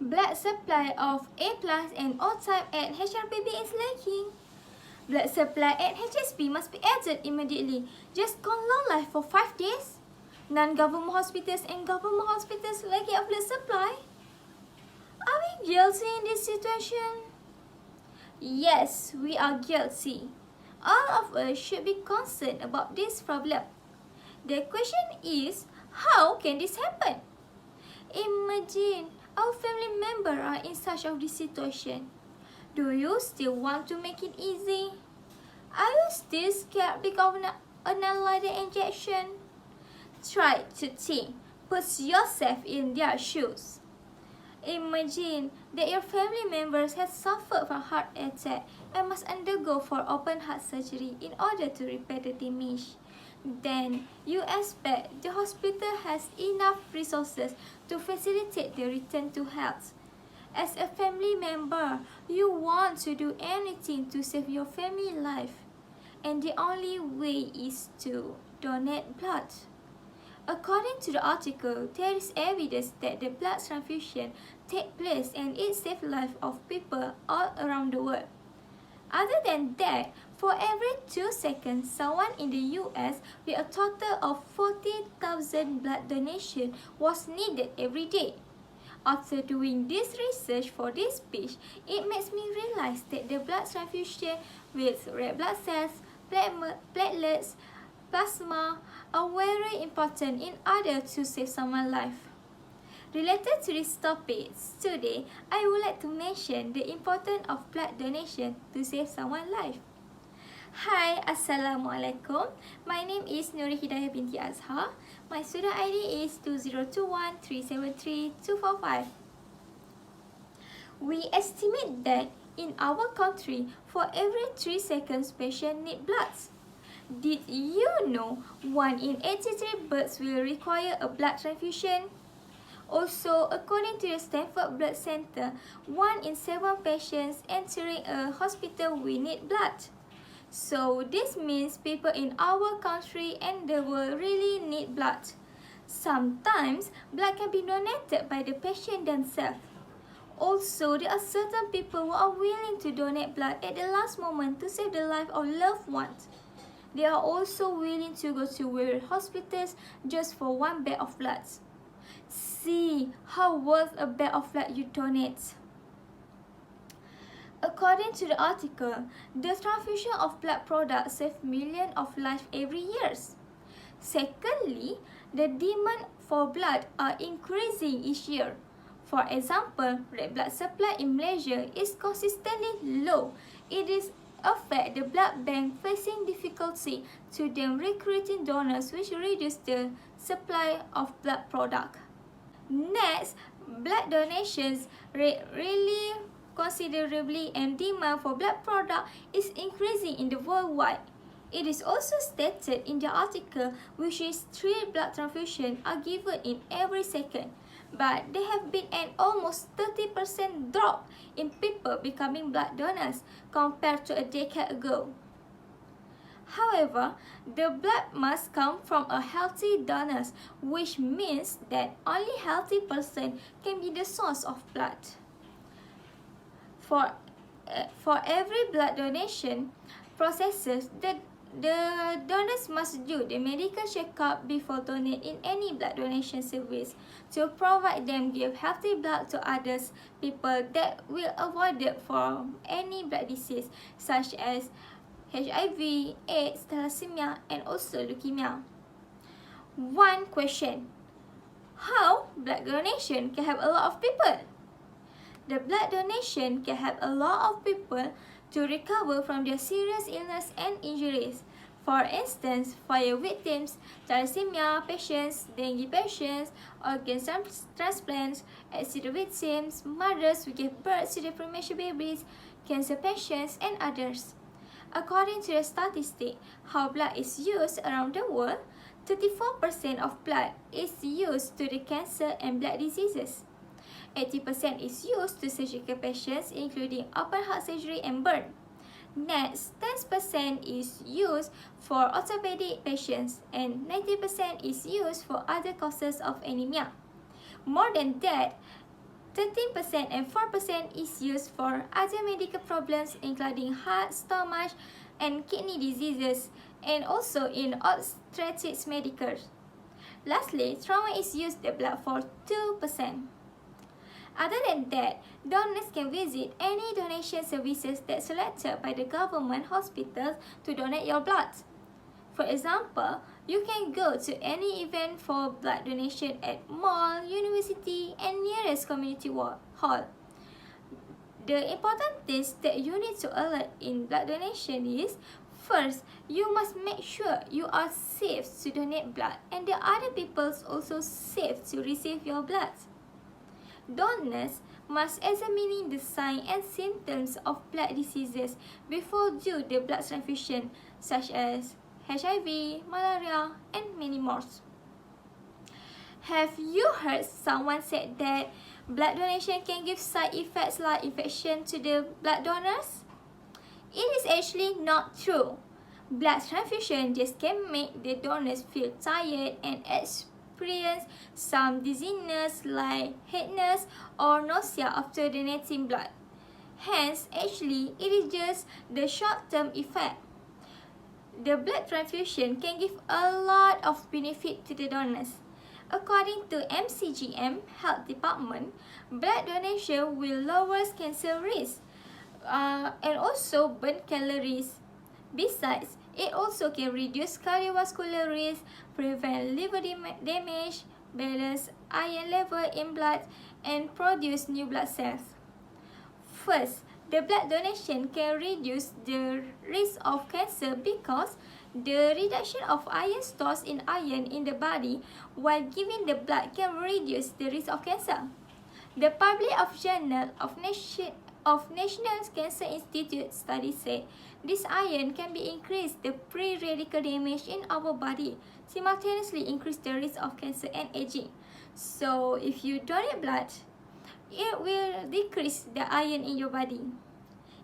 Blood supply of A plus and O type at HRPB is lacking. Blood supply at HSP must be added immediately. Just gone long life for 5 days. Non-government hospitals and government hospitals lacking of blood supply. Are we guilty in this situation? Yes, we are guilty. All of us should be concerned about this problem. The question is, how can this happen? Imagine our family members are in such of this situation. Do you still want to make it easy? Are you still scared because of another injection? Try to think. Put yourself in their shoes. Imagine that your family members have suffered from heart attack and must undergo for open heart surgery in order to repair the damage. Then you expect the hospital has enough resources to facilitate the return to health. As a family member, you want to do anything to save your family life, and the only way is to donate blood. According to the article, there is evidence that the blood transfusion takes place and it saves the life of people all around the world. Other than that, for every 2 seconds, someone in the US with a total of 40,000 blood donation was needed every day. After doing this research for this page, it makes me realize that the blood transfusion with red blood cells, platelets, plasma are very important in order to save someone's life. Related to this topic, today I would like to mention the importance of blood donation to save someone's life. Hi, Assalamualaikum. My name is Nuri Hidayah binti Azhar. My student ID is 2021373245. We estimate that in our country, for every 3 seconds, patient need blood. Did you know 1 in 83 births will require a blood transfusion? Also, according to the Stanford Blood Center, 1 in 7 patients entering a hospital will need blood. So, this means people in our country and the world really need blood. Sometimes, blood can be donated by the patient themselves. Also, there are certain people who are willing to donate blood at the last moment to save the life of loved ones. They are also willing to go to various hospitals just for 1 bag of blood. See how worth a bag of blood you donate. According to the article, the transfusion of blood products saves millions of lives every year. Secondly, the demand for blood are increasing each year. For example, red blood supply in Malaysia is consistently low. It is affect the blood bank facing difficulty to them recruiting donors, which reduce the supply of blood product. Next, blood donations rate really considerably and demand for blood product is increasing in the worldwide. It is also stated in the article which is 3 blood transfusions are given in every second, but there have been an almost 30% drop in people becoming blood donors compared to a decade ago. However, the blood must come from a healthy donor, which means that only healthy person can be the source of blood. For every blood donation processes, the donors must do the medical checkup before donating any blood donation service to provide them give healthy blood to others people that will avoid it from any blood disease such as HIV, AIDS, thalassemia, and also leukemia. One question: how blood donation can help a lot of people? The blood donation can help a lot of people to recover from their serious illness and injuries. For instance, fire victims, thalassemia patients, dengue patients, organ transplants, accident victims, mothers who give birth to their premature babies, cancer patients, and others. According to the statistic, how blood is used around the world, 34% of blood is used to the cancer and blood diseases. 80% is used to surgical patients including open heart surgery and burn. Next, 10% is used for orthopedic patients and 90% is used for other causes of anemia. More than that, 13% and 4% is used for other medical problems including heart, stomach, and kidney diseases, and also in obstetrics medical. Lastly, trauma is used the blood for 2%. Other than that, donors can visit any donation services that's selected by the government hospitals to donate your blood. For example, you can go to any event for blood donation at mall, university, and nearest community hall. The important things that you need to alert in blood donation is, first, you must make sure you are safe to donate blood and the other people also safe to receive your blood. Donors must examine the signs and symptoms of blood diseases before do the blood transfusion, such as HIV, malaria, and many more. Have you heard someone said that blood donation can give side effects like infection to the blood donors? It is actually not true. Blood transfusion just can make the donors feel tired and experience some dizziness like headache or nausea after donating blood. Hence, actually, it is just the short-term effect. The blood transfusion can give a lot of benefit to the donors. According to MCGM Health Department, blood donation will lower cancer risk and also burn calories. Besides, it also can reduce cardiovascular risk, prevent liver damage, balance iron level in blood, and produce new blood cells. First, the blood donation can reduce the risk of cancer because the reduction of iron stores in iron in the body while giving the blood can reduce the risk of cancer. The Public of Journal of National Cancer Institute study said this iron can be increased the free radical damage in our body, simultaneously increase the risk of cancer and aging. So if you donate blood, it will decrease the iron in your body.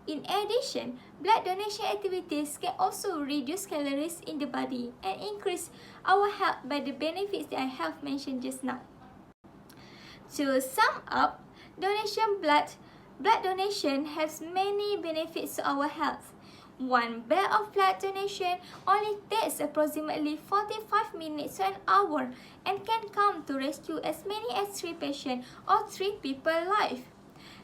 In addition, blood donation activities can also reduce calories in the body and increase our health by the benefits that I have mentioned just now. To sum up, blood donation has many benefits to our health. One bag of blood donation only takes approximately 45 minutes to an hour and can come to rescue as many as 3 patients or 3 people's lives.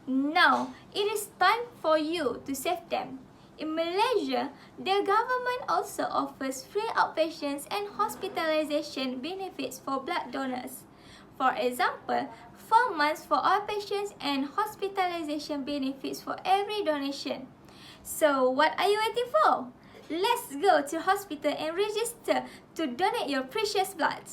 Now, it is time for you to save them. In Malaysia, the government also offers free outpatients and hospitalization benefits for blood donors. For example, 4 months for outpatients and hospitalization benefits for every donation. So, what are you waiting for? Let's go to hospital and register to donate your precious blood.